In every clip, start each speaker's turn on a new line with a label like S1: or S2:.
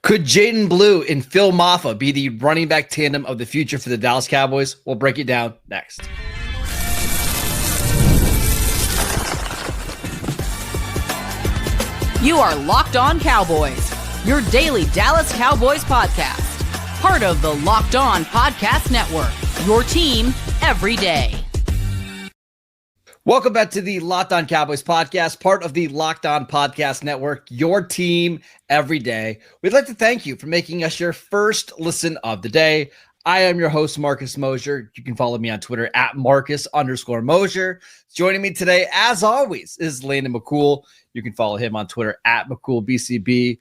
S1: Could Jaydon Blue and Phil Mafa be the running back tandem of the future for the Dallas Cowboys? We'll break it down next.
S2: You are Locked On Cowboys, your daily Dallas Cowboys podcast. Part of the Locked On Podcast Network, your team every day.
S1: Welcome back to the Locked On Cowboys podcast, part of the Locked On Podcast Network, your team every day. We'd like to thank you for making us your first listen of the day. I am your host, Marcus Mosher. You can follow me on Twitter at Marcus_Mosher. Joining me today, as always, is Landon McCool. You can follow him on Twitter at McCoolBCB.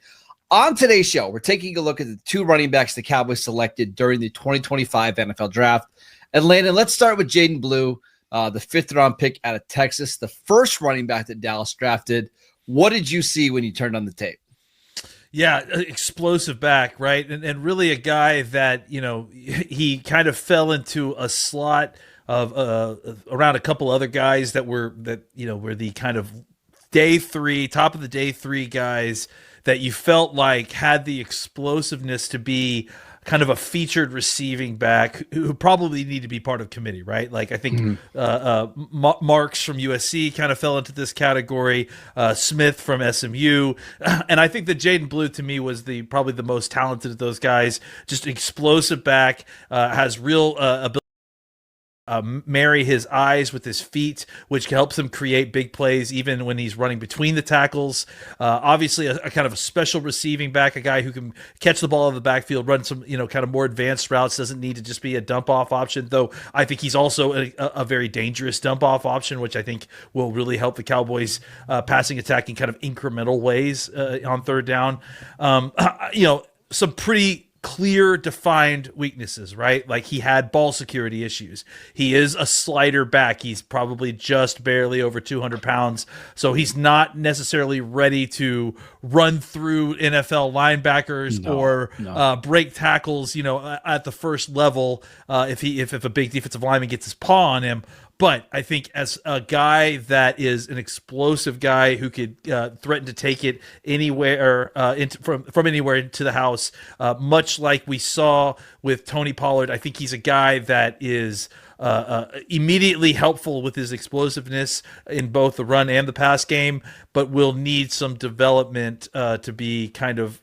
S1: On today's show, we're taking a look at the two running backs the Cowboys selected during the 2025 NFL Draft. And Landon, let's start with Jaydon Blue, the fifth-round pick out of Texas, the first running back that Dallas drafted. What did you see when you turned on the tape?
S3: Yeah, explosive back, right? And really a guy that, he kind of fell into a slot of around a couple other guys that were the kind of top of the day three guys that you felt like had the explosiveness to be kind of a featured receiving back who probably need to be part of committee, right? Like I think Marks from USC kind of fell into this category, Smith from SMU. And I think that Jaydon Blue to me was probably the most talented of those guys, just explosive back, has real ability. Marry his eyes with his feet, which helps him create big plays even when he's running between the tackles. Obviously, a kind of a special receiving back, a guy who can catch the ball in the backfield, run some kind of more advanced routes, doesn't need to just be a dump-off option, though I think he's also a very dangerous dump-off option, which I think will really help the Cowboys' passing attack in kind of incremental ways on third down. Some pretty clear defined weaknesses, right? Like he had ball security issues. He is a slider back. He's probably just barely over 200 pounds. So he's not necessarily ready to run through NFL linebackers or break tackles, at the first level if a big defensive lineman gets his paw on him. But I think as a guy that is an explosive guy who could threaten to take it anywhere from anywhere into the house, much like we saw with Tony Pollard, I think he's a guy that is immediately helpful with his explosiveness in both the run and the pass game, but will need some development to be kind of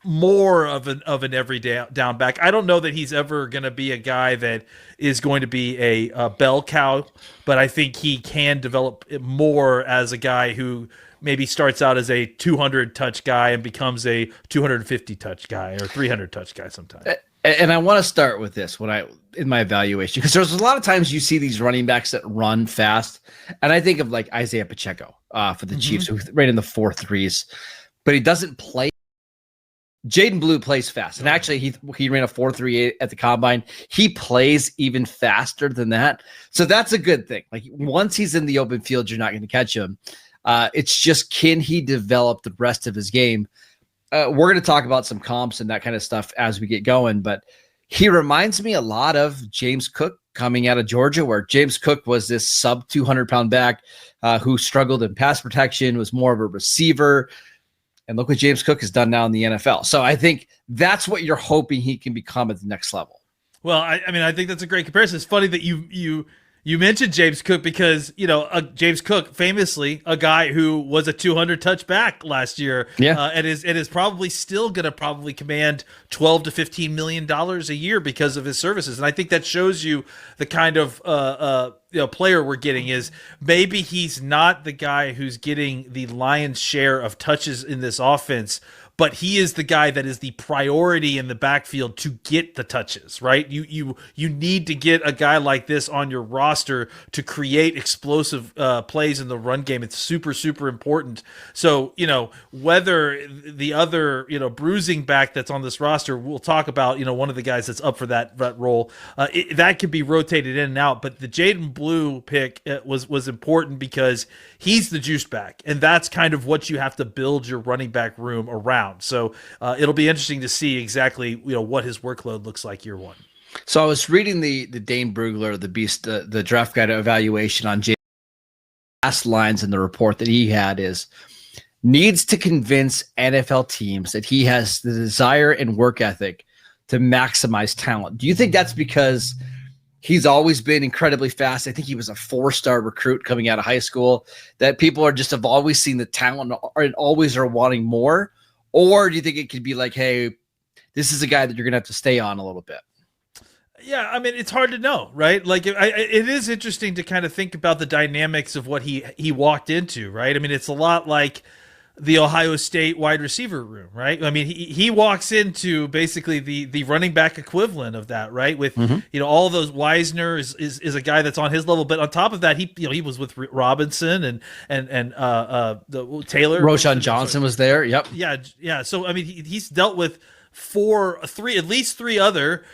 S3: more of an every down back. I don't know that he's ever going to be a guy that is going to be a bell cow, but I think he can develop more as a guy who maybe starts out as a 200 touch guy and becomes a 250 touch guy or 300 touch guy sometime.
S1: And I want to start with this in my evaluation, because there's a lot of times you see these running backs that run fast, and I think of like Isaiah Pacheco for the Chiefs, who ran in the 4.3s, but he doesn't play. Jaydon Blue plays fast, and actually he ran a 4.38 at the combine. He plays even faster than that, so that's a good thing. Like once he's in the open field, you're not going to catch him. It's just, can he develop the rest of his game? We're going to talk about some comps and that kind of stuff as we get going, but he reminds me a lot of James Cook coming out of Georgia, where James Cook was this sub 200-pound back who struggled in pass protection, was more of a receiver. And look what James Cook has done now in the NFL. So I think that's what you're hoping he can become at the next level.
S3: Well, I think that's a great comparison. It's funny that you mentioned James Cook because, James Cook, famously a guy who was a 200 touch back last year, and is probably still going to command $12 to $15 million a year because of his services. And I think that shows you the kind of player we're getting is maybe he's not the guy who's getting the lion's share of touches in this offense, but he is the guy that is the priority in the backfield to get the touches, right? You need to get a guy like this on your roster to create explosive plays in the run game. It's super, super important. So, whether the other, bruising back that's on this roster, we'll talk about, one of the guys that's up for that role, that could be rotated in and out. But the Jaydon Blue pick was important because he's the juice back, and that's kind of what you have to build your running back room around. So it'll be interesting to see exactly what his workload looks like year one.
S1: So I was reading the Dane Brugler, the Beast, the draft guide evaluation on Jay. Last lines in the report that he had is, needs to convince NFL teams that he has the desire and work ethic to maximize talent. Do you think that's because he's always been incredibly fast? I think he was a 4-star recruit coming out of high school, that people are just have always seen the talent and always are wanting more? Or do you think it could be like, hey, this is a guy that you're going to have to stay on a little bit?
S3: Yeah, I mean, it's hard to know, right? Like, it is interesting to kind of think about the dynamics of what he walked into, right? I mean, it's a lot like the Ohio State wide receiver room, right? I mean, he walks into basically the running back equivalent of that, right? With all those. Wisner is a guy that's on his level, but on top of that, he was with Robinson and the Taylor.
S1: Roshan Johnson was there. Yep.
S3: Yeah. So I mean, he's dealt with at least three other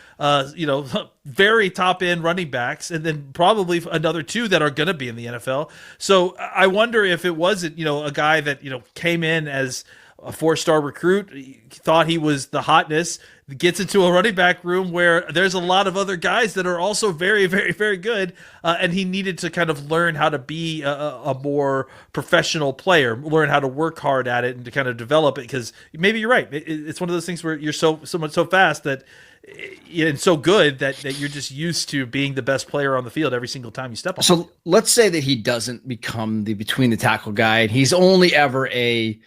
S3: very top end running backs, and then probably another 2 that are going to be in the NFL. So I wonder if it wasn't, a guy that, came in as a 4-star recruit, thought he was the hotness, gets into a running back room where there's a lot of other guys that are also very, very, very good. And he needed to kind of learn how to be a more professional player, learn how to work hard at it and to kind of develop it. Because maybe you're right. It's one of those things where you're so fast that and so good that you're just used to being the best player on the field every single time you step on.
S1: So let's say that he doesn't become the between the tackle guy, and he's only ever a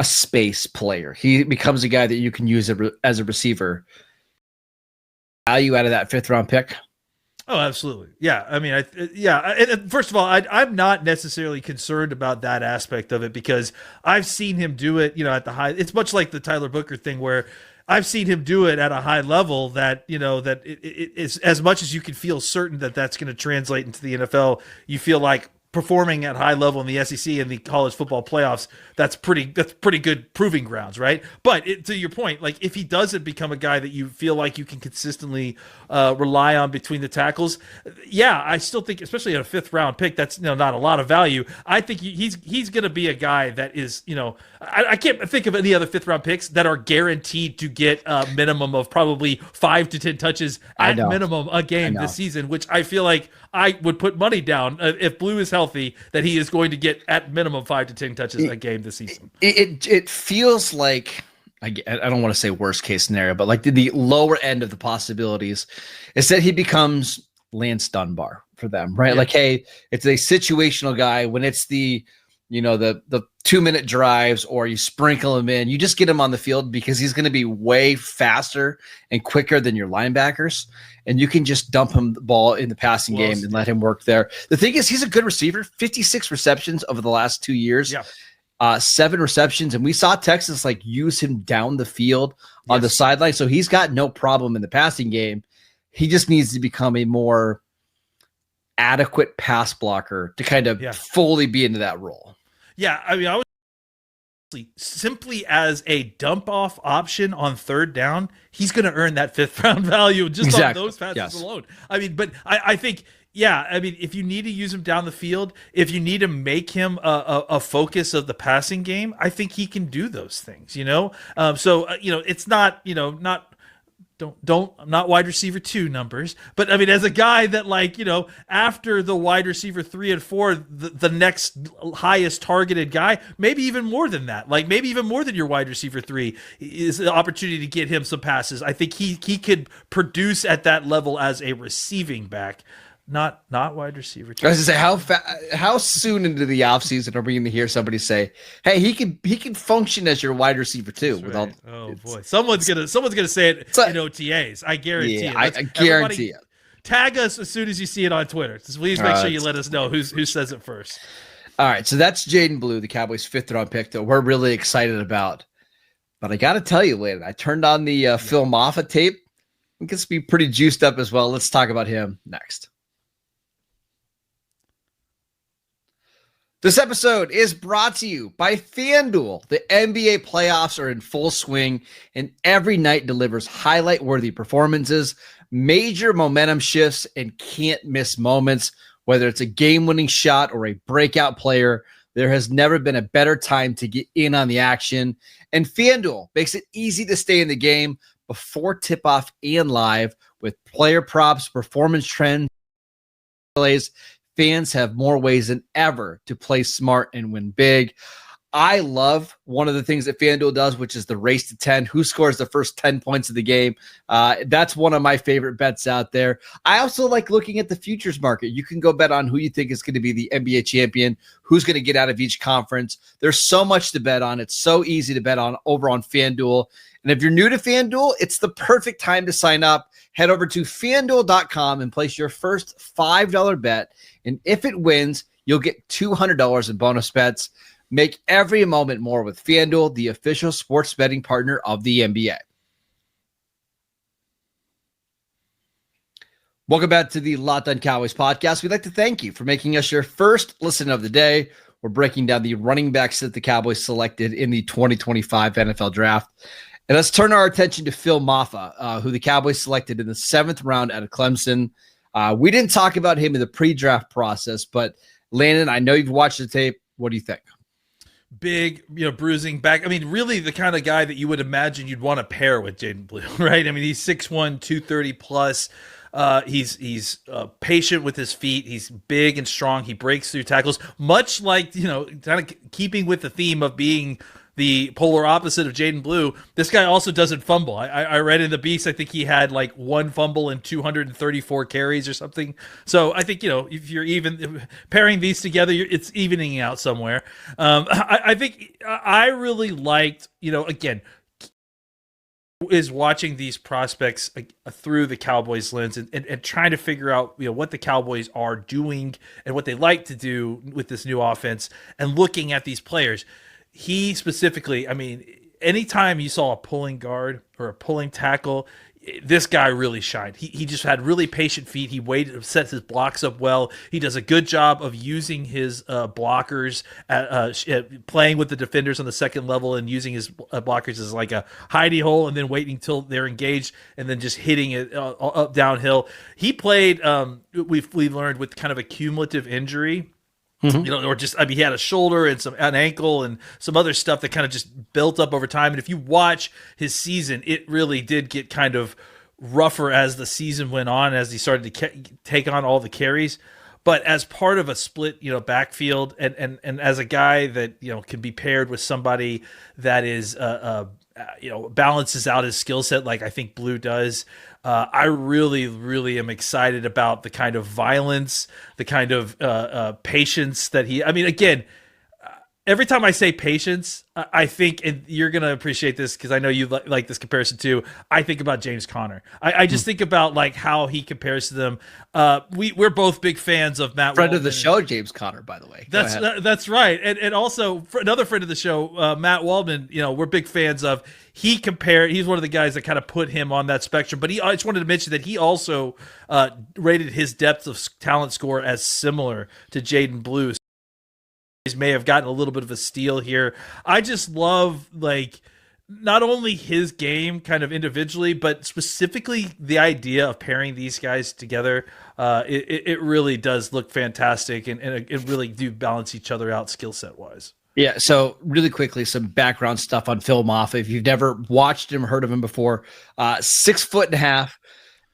S1: space player. He becomes a guy that you can use as a receiver. Value out of that 5th round pick?
S3: Oh, absolutely. Yeah. I mean, And first of all, I'm not necessarily concerned about that aspect of it because I've seen him do it, at the high. It's much like the Tyler Booker thing where I've seen him do it at a high level that, that it's as much as you can feel certain that that's going to translate into the NFL. You feel like performing at high level in the SEC and the college football playoffs, that's pretty good proving grounds, right? But to your point, like if he doesn't become a guy that you feel like you can consistently rely on between the tackles, yeah, I still think, especially at a 5th round pick, that's not a lot of value. I think he's going to be a guy that is, I can't think of any other 5th round picks that are guaranteed to get a minimum of probably 5 to 10 touches at minimum a game this season, which I feel like I would put money down if Blue is healthy that he is going to get at minimum 5 to 10 touches a game this season.
S1: It feels like, I don't want to say worst case scenario, but like the lower end of the possibilities is that he becomes Lance Dunbar for them, right? Yeah. Like, hey, it's a situational guy when it's the 2-minute drives, or you sprinkle him in, you just get him on the field because he's going to be way faster and quicker than your linebackers. And you can just dump him the ball in the passing game and let him work there. The thing is, he's a good receiver, 56 receptions over the last 2 years. Yeah. 7 receptions, and we saw Texas use him down the field on the sideline. So he's got no problem in the passing game. He just needs to become a more adequate pass blocker to kind of fully be into that role.
S3: Yeah, I mean, I was simply as a dump off option on 3rd down, he's going to earn that 5th round value just on those passes alone. I mean, but I think. Yeah, I mean, if you need to use him down the field, if you need to make him a focus of the passing game, I think he can do those things, So, it's not, not wide receiver 2 numbers, but I mean, as a guy that after the wide receiver 3 and 4, the next highest targeted guy, maybe even more than that, maybe even more than your wide receiver 3 is the opportunity to get him some passes. I think he could produce at that level as a receiving back. Not wide receiver.
S1: I was going to say, how soon into the offseason are we going to hear somebody say, "Hey, he can function as your wide receiver too"?
S3: Right. Oh boy, someone's gonna say it in OTAs. I guarantee it.
S1: I guarantee it.
S3: Tag us as soon as you see it on Twitter. Just please make sure you let us know who says it first.
S1: All right, so that's Jaydon Blue, the Cowboys' 5th round pick that we're really excited about. But I got to tell you, Landon, I turned on the Phil Mafa tape. It gets to be pretty juiced up as well. Let's talk about him next. This episode is brought to you by FanDuel. The NBA playoffs are in full swing, and every night delivers highlight-worthy performances, major momentum shifts, and can't-miss moments. Whether it's a game-winning shot or a breakout player, there has never been a better time to get in on the action. And FanDuel makes it easy to stay in the game before tip-off and live with player props, performance trends, plays. Fans have more ways than ever to play smart and win big. I love one of the things that FanDuel does, which is the race to 10. Who scores the first 10 points of the game? That's one of my favorite bets out there. I also like looking at the futures market. You can go bet on who you think is going to be the NBA champion, who's going to get out of each conference. There's so much to bet on. It's so easy to bet on over on FanDuel. And if you're new to FanDuel, it's the perfect time to sign up. Head over to FanDuel.com and place your first $5 bet. And if it wins, you'll get $200 in bonus bets. Make every moment more with FanDuel, the official sports betting partner of the NBA. Welcome back to the Locked On Cowboys podcast. We'd like to thank you for making us your first listen of the day. We're breaking down the running backs that the Cowboys selected in the 2025 NFL Draft. And let's turn our attention to Phil Mafa, who the Cowboys selected in the 7th round out of Clemson. We didn't talk about him in the pre-draft process, but Landon, I know you've watched the tape. What do you think?
S3: Big, bruising back. I mean, really the kind of guy that you would imagine you'd want to pair with Jaydon Blue, right? I mean, he's 6'1", 230 plus. He's patient with his feet. He's big and strong. He breaks through tackles, much like, kind of keeping with the theme of being the polar opposite of Jaydon Blue. This guy also doesn't fumble. I read in the Beast, I think he had like 1 fumble and 234 carries or something. So I think, if you're even pairing these together, it's evening out somewhere. I think I really liked, again, is watching these prospects through the Cowboys lens and trying to figure out what the Cowboys are doing and what they like to do with this new offense, and looking at these players. He specifically, I mean, anytime you saw a pulling guard or a pulling tackle, this guy really shined. He just had really patient feet. He waited, sets his blocks up well. He does a good job of using his blockers, playing with the defenders on the second level and using his blockers as like a hidey hole, and then waiting until they're engaged and then just hitting it up downhill. He played, we've learned, with kind of a cumulative injury. Mm-hmm. Or just, he had a shoulder and an ankle and some other stuff that kind of just built up over time. And if you watch his season, it really did get kind of rougher as the season went on, as he started to take on all the carries. But as part of a split, backfield, and as a guy that, can be paired with somebody that is, balances out his skill set like I think Blue does. I really, really am excited about the kind of violence, the kind of patience that again, every time I say patience, I think, and you're going to appreciate this because I know you like this comparison too, I think about James Conner. I just think about like how he compares to them. We're both big fans of Matt
S1: Friend
S3: Waldman.
S1: of the show, James Conner, by the way.
S3: That's right. And also another friend of the show, Matt Waldman, we're big fans of. He's one of the guys that kind of put him on that spectrum, but I just wanted to mention that he also rated his depth of talent score as similar to Jaydon Blue. May have gotten a little bit of a steal here. I just love not only his game kind of individually, but specifically the idea of pairing these guys together. It really does look fantastic, and it really do balance each other out skill set wise.
S1: Yeah, so really quickly, some background stuff on Phil Mafa. If you've never watched him or heard of him before, 6'1.5".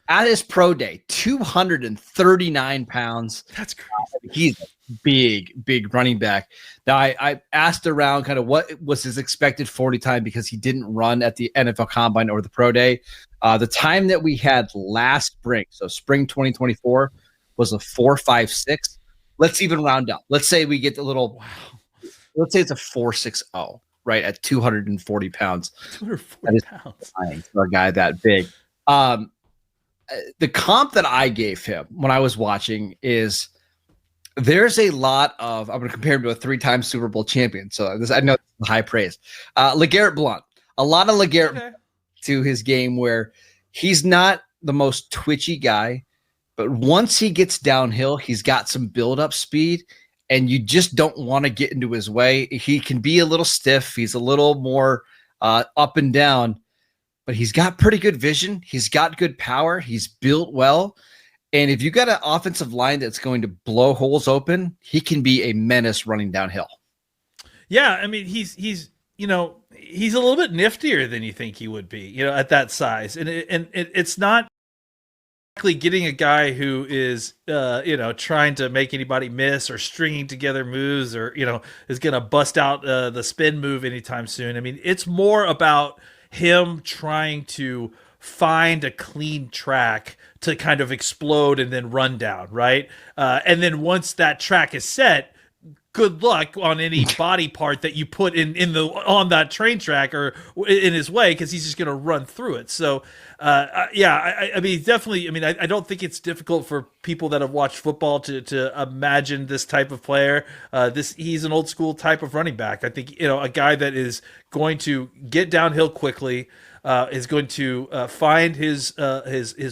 S1: At his pro day, 239 pounds.
S3: That's crazy.
S1: He's a big running back. Now, I asked around kind of what was his expected 40 time because he didn't run at the NFL Combine or the pro day. The time that we had last spring, so spring 2024, was a 4.56. Let's even round up. Let's say we get a little. Wow. Let's say it's a 4.60, right, at 240 pounds.
S3: 240 pounds
S1: for a guy that big. The comp that I gave him when I was watching is there's a lot of, I'm going to compare him to a 3-time Super Bowl champion. So I know it's high praise. LeGarrette Blount, a lot of LeGarrette to his game where he's not the most twitchy guy, but once he gets downhill, he's got some build-up speed, and you just don't want to get into his way. He can be a little stiff. He's a little more up and down. But he's got pretty good vision. He's got good power. He's built well. And if you got an offensive line that's going to blow holes open, he can be a menace running downhill.
S3: Yeah, I mean, he's he's a little bit niftier than you think he would be, at that size. And it's not getting a guy who is, trying to make anybody miss or stringing together moves or, is going to bust out the spin move anytime soon. I mean, it's more about him trying to find a clean track to kind of explode and then run down, right? And then once that track is set, good luck on any body part that you put on that train track or in his way, because he's just going to run through it. So, I mean, definitely. I mean, I don't think it's difficult for people that have watched football to imagine this type of player. He's an old school type of running back. I think a guy that is going to get downhill quickly, is going to find his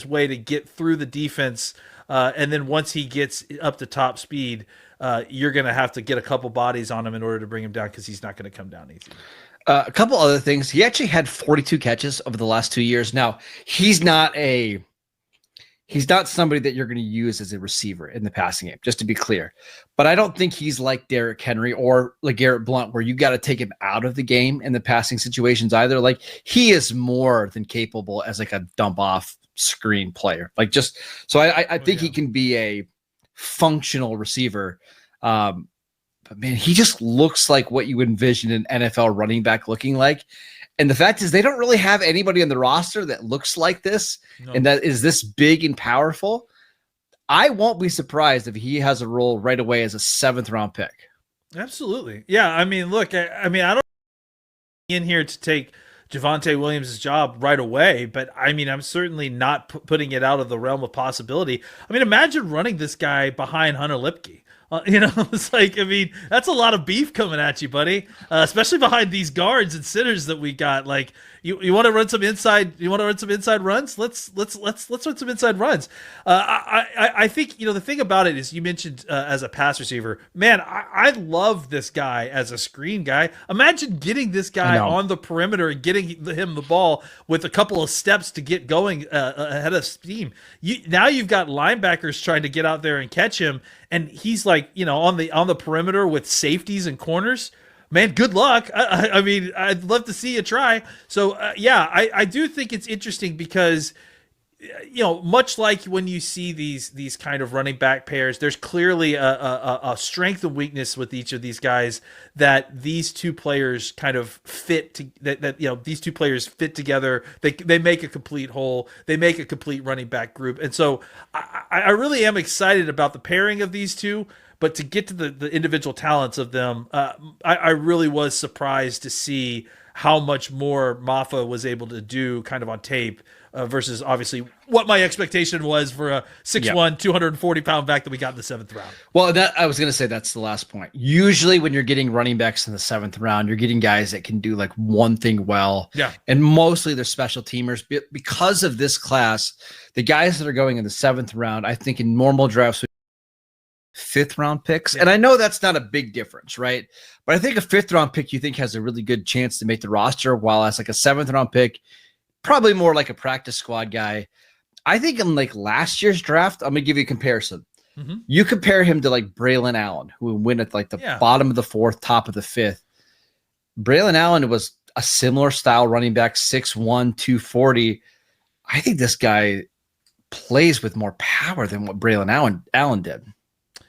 S3: way to get through the defense, and then once he gets up to top speed, you're going to have to get a couple bodies on him in order to bring him down, because he's not going to come down easy.
S1: A couple other things. He actually had 42 catches over the last 2 years. Now, he's not somebody that you're going to use as a receiver in the passing game, just to be clear. But I don't think he's like Derrick Henry or LeGarrette Blount, where you got to take him out of the game in the passing situations either. Like, he is more than capable as like a dump off screen player. Like, just so I think he can be a functional receiver. But man, he just looks like what you envision an NFL running back looking like. And the fact is, they don't really have anybody on the roster that looks like this and that is this big and powerful. I won't be surprised if he has a role right away as a 7th round pick.
S3: Absolutely. Yeah. I mean, look, I don't in here to take Javonte Williams' job right away, but I mean, I'm certainly not putting it out of the realm of possibility. I mean, imagine running this guy behind Hunter Lipke. It's like, I mean, that's a lot of beef coming at you, buddy. Especially behind these guards and sitters that we got. Like, you want to run some inside? You want to run some inside runs? Let's run some inside runs. I think the thing about it is, you mentioned as a pass receiver, man. I love this guy as a screen guy. Imagine getting this guy on the perimeter and getting him the ball with a couple of steps to get going ahead of steam. Now you've got linebackers trying to get out there and catch him, and he's like, on the perimeter with safeties and corners. Man, good luck. I mean, I'd love to see you try. So, I do think it's interesting because, much like when you see these kind of running back pairs, there's clearly a strength and weakness with each of these guys that these two players kind of fit these two players fit together. They make a complete whole. They make a complete running back group. And so I really am excited about the pairing of these two. But to get to the individual talents of them, I really was surprised to see how much more Mafa was able to do kind of on tape versus obviously what my expectation was for a 6'1", 240-pound back that we got in the 7th round.
S1: Well, I was going to say that's the last point. Usually when you're getting running backs in the 7th round, you're getting guys that can do like one thing well. Yeah. And mostly they're special teamers. Because of this class, the guys that are going in the 7th round, I think in normal drafts, 5th round picks. And I know that's not a big difference, right? But I think a 5th round pick you think has a really good chance to make the roster, while as like a 7th round pick, probably more like a practice squad guy. I think in like last year's draft, I'm gonna give you a comparison. Mm-hmm. You compare him to like Braylon Allen, who went at like the bottom of the 4th, top of the 5th. Braylon Allen was a similar style running back, 6'1", 240. I think this guy plays with more power than what Braylon Allen did.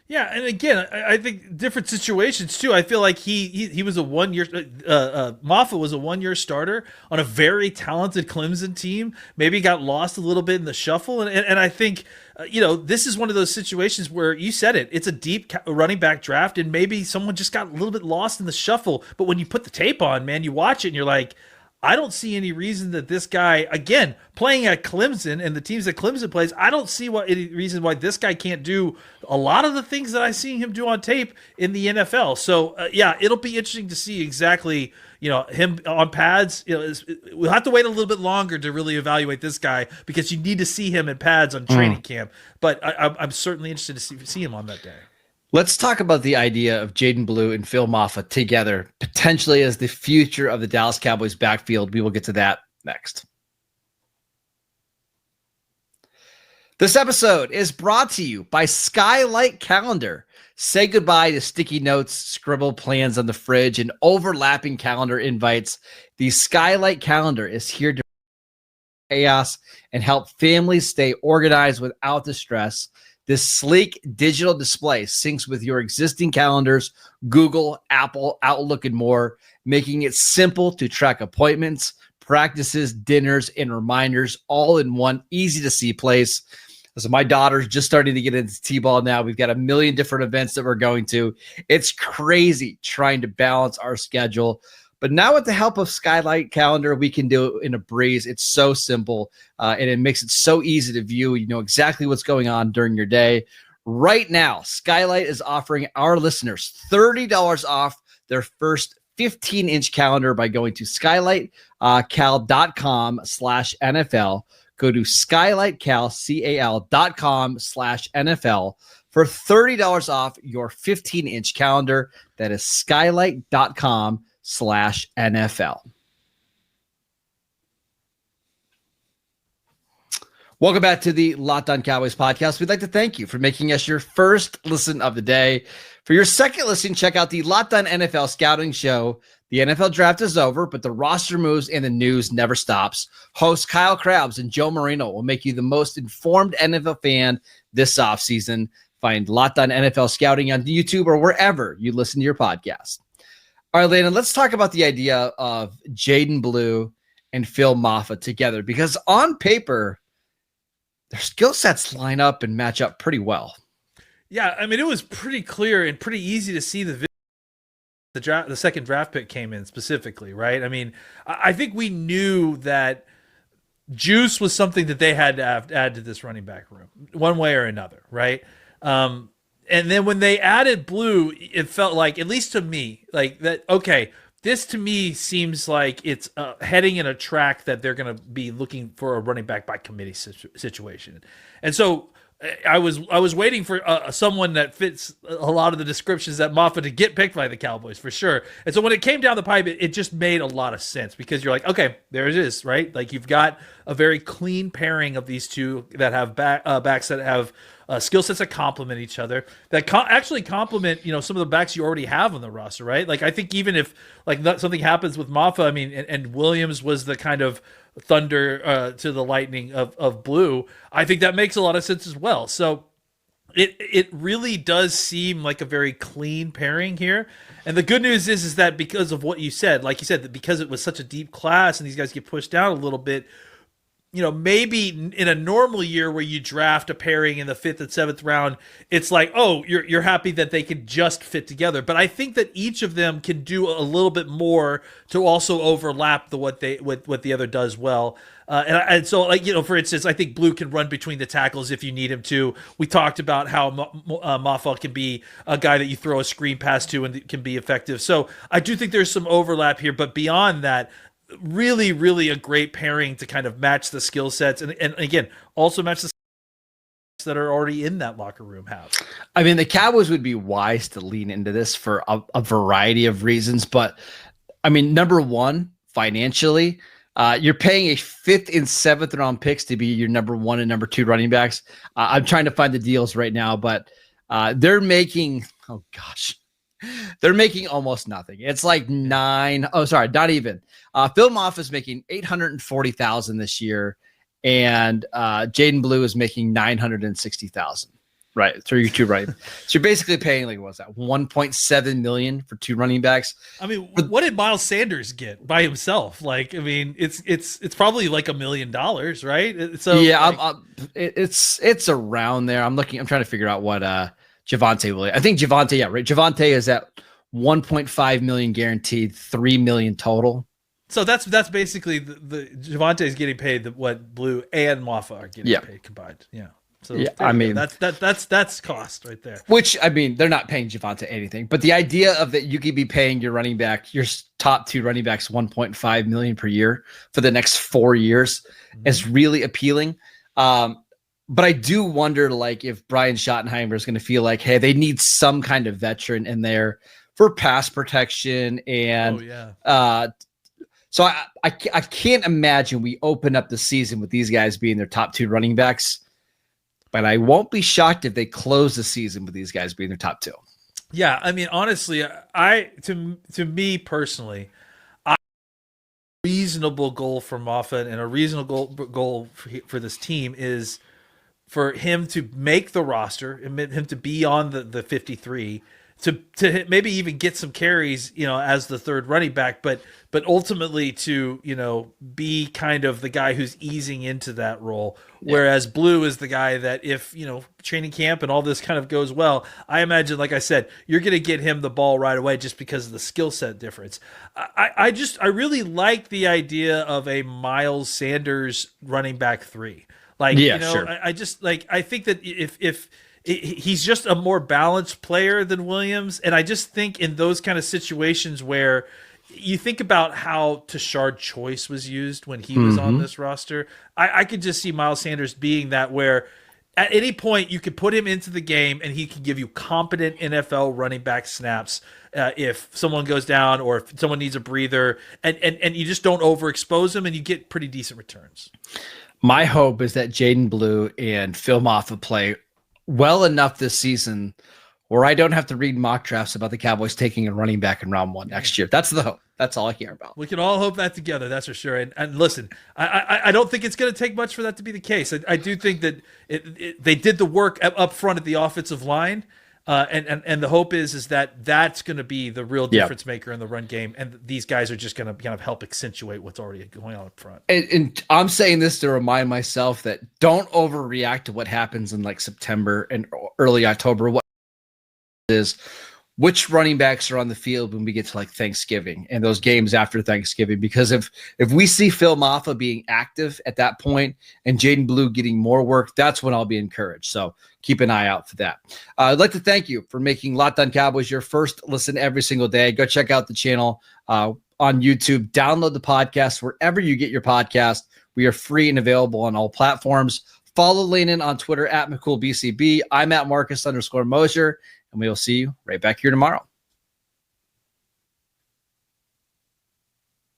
S3: Yeah, and again, I think different situations too. I feel like he was a 1 year. Mafa was a 1 year starter on a very talented Clemson team. Maybe got lost a little bit in the shuffle, and I think this is one of those situations where you said it. It's a deep running back draft, and maybe someone just got a little bit lost in the shuffle. But when you put the tape on, man, you watch it and you're like, I don't see any reason that this guy, again, playing at Clemson and the teams that Clemson plays, I don't see any reason why this guy can't do a lot of the things that I see him do on tape in the NFL. So, it'll be interesting to see exactly, him on pads. We'll have to wait a little bit longer to really evaluate this guy because you need to see him in pads on training camp. But I'm certainly interested to see him on that day.
S1: Let's talk about the idea of Jaydon Blue and Phil Mafa together, potentially as the future of the Dallas Cowboys backfield. We will get to that next. This episode is brought to you by Skylight Calendar. Say goodbye to sticky notes, scribbled plans on the fridge, and overlapping calendar invites. The Skylight Calendar is here to chaos and help families stay organized without the stress. This sleek digital display syncs with your existing calendars, Google, Apple, Outlook, and more, making it simple to track appointments, practices, dinners, and reminders all in one easy-to-see place. So my daughter's just starting to get into T-ball now. We've got a million different events that we're going to. It's crazy trying to balance our schedule. But now with the help of Skylight Calendar, we can do it in a breeze. It's so simple, and it makes it so easy to view. You know exactly what's going on during your day. Right now, Skylight is offering our listeners $30 off their first 15-inch calendar by going to skylightcal.com/NFL. Go to skylightcal.com/NFL for $30 off your 15-inch calendar. That is skylight.com/NFL. Welcome back to the Locked On Cowboys podcast. We'd like to thank you for making us your first listen of the day. For your second listen, check out the Locked On NFL Scouting Show. The NFL draft is over, but the roster moves and the news never stops. Hosts Kyle Krabs and Joe Marino will make you the most informed NFL fan this offseason. Find Locked On NFL Scouting on YouTube or wherever you listen to your podcast. All right, Landon, let's talk about the idea of Jaydon Blue and Phil Mafa together, because on paper, their skill sets line up and match up pretty well.
S3: Yeah, I mean, it was pretty clear and pretty easy to see the second draft pick came in specifically, right? I mean, I think we knew that juice was something that they had to add to this running back room one way or another, right? And then when they added Blue, it felt like, at least to me, like that, okay, this to me seems like it's heading in a track that they're going to be looking for a running back by committee situation. And so I was waiting for someone that fits a lot of the descriptions that Mafa to get picked by the Cowboys for sure. And so when it came down the pipe, it just made a lot of sense, because you're like, okay, there it is, right? Like you've got a very clean pairing of these two that have backs that have skill sets that complement each other, that actually complement, some of the backs you already have on the roster, right? Like I think even if something happens with Mafa, I mean, and Williams was the kind of thunder to the lightning of Blue, I think that makes a lot of sense as well. So it really does seem like a very clean pairing here. And the good news is that because of what you said, like you said, that because it was such a deep class and these guys get pushed down a little bit, maybe in a normal year where you draft a pairing in the 5th and 7th round, it's like, oh, you're happy that they could just fit together. But I think that each of them can do a little bit more to also overlap what the other does well. And so, for instance, I think Blue can run between the tackles if you need him to. We talked about how Mafa can be a guy that you throw a screen pass to and can be effective. So I do think there's some overlap here. But beyond that, really, really a great pairing to kind of match the skill sets and again, also match the that are already in that locker room have.
S1: I mean, the Cowboys would be wise to lean into this for a variety of reasons, but I mean, number one, financially, you're paying a 5th and 7th round picks to be your number 1 and number 2 running backs. I'm trying to find the deals right now, but they're making, they're making almost nothing. It's like not even. Phil Mafa is making $840,000 this year, and Jaydon Blue is making $960,000. Right, through your two right. So you're basically paying what's that, $1.7 million for 2 running backs. I mean,
S3: what did Miles Sanders get by himself? It's probably like $1 million, right? So
S1: yeah, it's around there. I'm trying to figure out what Javonte will. I think Javonte, yeah, right. Javonte is at 1.5 million guaranteed, 3 million total.
S3: So that's basically the Javonte is getting paid what Blue and Mafa are getting paid combined. Yeah. So
S1: yeah, I mean
S3: that's cost right there.
S1: Which, I mean, they're not paying Javonte anything, but the idea of that you could be paying your running back, your top 2 running backs, 1.5 million per year for the next 4 years is really appealing. But I do wonder, if Brian Schottenheimer is going to feel like, hey, they need some kind of veteran in there for pass protection, and so I can't imagine we open up the season with these guys being their top 2 running backs. But I won't be shocked if they close the season with these guys being their top 2.
S3: Yeah, I mean, honestly, to me personally, reasonable goal for Mafa and a reasonable goal for this team is for him to make the roster, and him to be on the 53, to maybe even get some carries, as the third running back, but ultimately to, be kind of the guy who's easing into that role. Yeah. Whereas Blue is the guy that if, training camp and all this kind of goes well, I imagine, like I said, you're going to get him the ball right away just because of the skill set difference. I really like the idea of a Miles Sanders running back 3. Like, sure. I think that if he's just a more balanced player than Williams. And I just think in those kind of situations where you think about how Tashard Choice was used when he was on this roster, I could just see Miles Sanders being that, where at any point you could put him into the game and he can give you competent NFL running back snaps if someone goes down or if someone needs a breather, and you just don't overexpose him and you get pretty decent returns.
S1: My hope is that Jaydon Blue and Phil Mafa play well enough this season where I don't have to read mock drafts about the Cowboys taking a running back in round 1 next year. That's the hope. That's all I care about.
S3: We can all hope that together. That's for sure. And listen, I don't think it's going to take much for that to be the case. I do think that they did the work up front at the offensive line. And the hope is that that's going to be the real difference maker in the run game, and these guys are just going to kind of help accentuate what's already going on up front.
S1: And I'm saying this to remind myself that don't overreact to what happens in like September and early October. What is which running backs are on the field when we get to like Thanksgiving and those games after Thanksgiving? Because if we see Phil Mafa being active at that point and Jaydon Blue getting more work, that's when I'll be encouraged. So keep an eye out for that. I'd like to thank you for making Locked On Cowboys your first listen every single day. Go check out the channel on YouTube. Download the podcast wherever you get your podcast. We are free and available on all platforms. Follow Landon on Twitter at McCoolBCB. I'm at Marcus_Mosher, and we will see you right back here tomorrow.